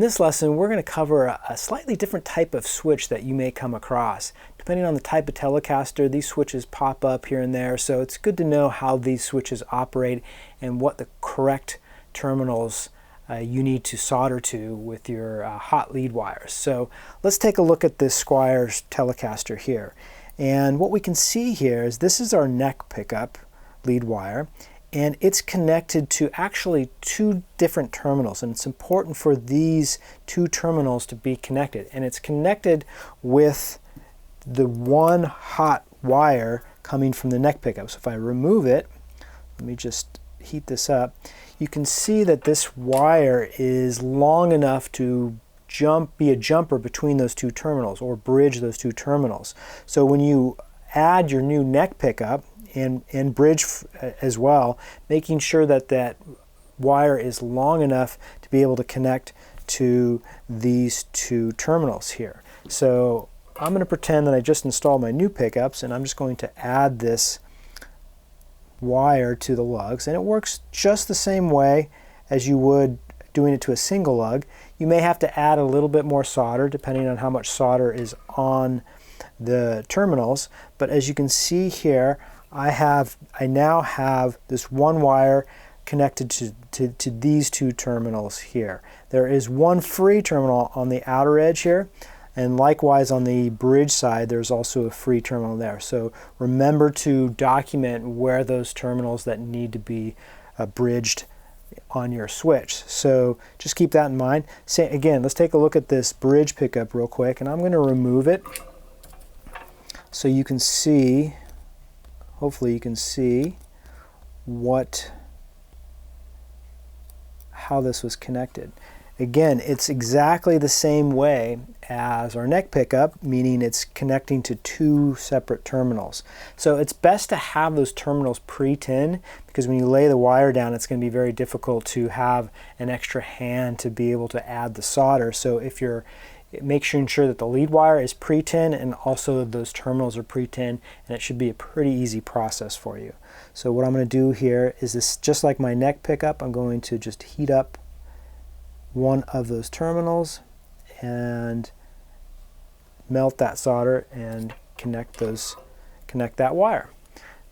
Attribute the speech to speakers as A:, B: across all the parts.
A: this lesson, we're going to cover a slightly different type of switch that you may come across. Depending on the type of Telecaster, these switches pop up here and there, so it's good to know how these switches operate and what the correct terminals you need to solder to with your hot lead wires. So let's take a look at this Squire's Telecaster here. And what we can see here is this is our neck pickup lead wire, and it's connected to actually two different terminals, and it's important for these two terminals to be connected, and it's connected with the one hot wire coming from the neck pickup. So if I remove it, let me just heat this up, you can see that this wire is long enough to be a jumper between those two terminals, or bridge those two terminals. So when you add your new neck pickup and bridge as well, making sure that that wire is long enough to be able to connect to these two terminals here. So I'm going to pretend that I just installed my new pickups, and I'm just going to add this wire to the lugs, and it works just the same way as you would doing it to a single lug. You may have to add a little bit more solder depending on how much solder is on the terminals, but as you can see here, I now have this one wire connected to these two terminals here. There is one free terminal on the outer edge here, and likewise on the bridge side there's also a free terminal there. So remember to document where those terminals that need to be bridged on your switch. So just keep that in mind. Again, let's take a look at this bridge pickup real quick, and I'm going to remove it so you can see, hopefully you can see how this was connected. Again, it's exactly the same way as our neck pickup, meaning it's connecting to two separate terminals. So it's best to have those terminals pre-tin, because when you lay the wire down, it's going to be very difficult to have an extra hand to be able to add the solder. So if you're make sure that the lead wire is pre-tin and also those terminals are pre-tin, and it should be a pretty easy process for you. So what I'm going to do here is this, just like my neck pickup, I'm going to just heat up one of those terminals and melt that solder and connect that wire.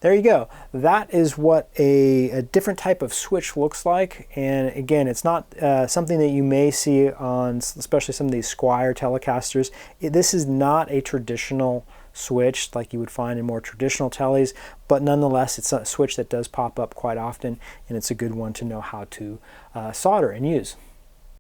A: There you go. That is what a different type of switch looks like. And again, it's not something that you may see on especially some of these Squire Telecasters. This is not a traditional switch like you would find in more traditional teles, but nonetheless it's a switch that does pop up quite often, and it's a good one to know how to solder and use.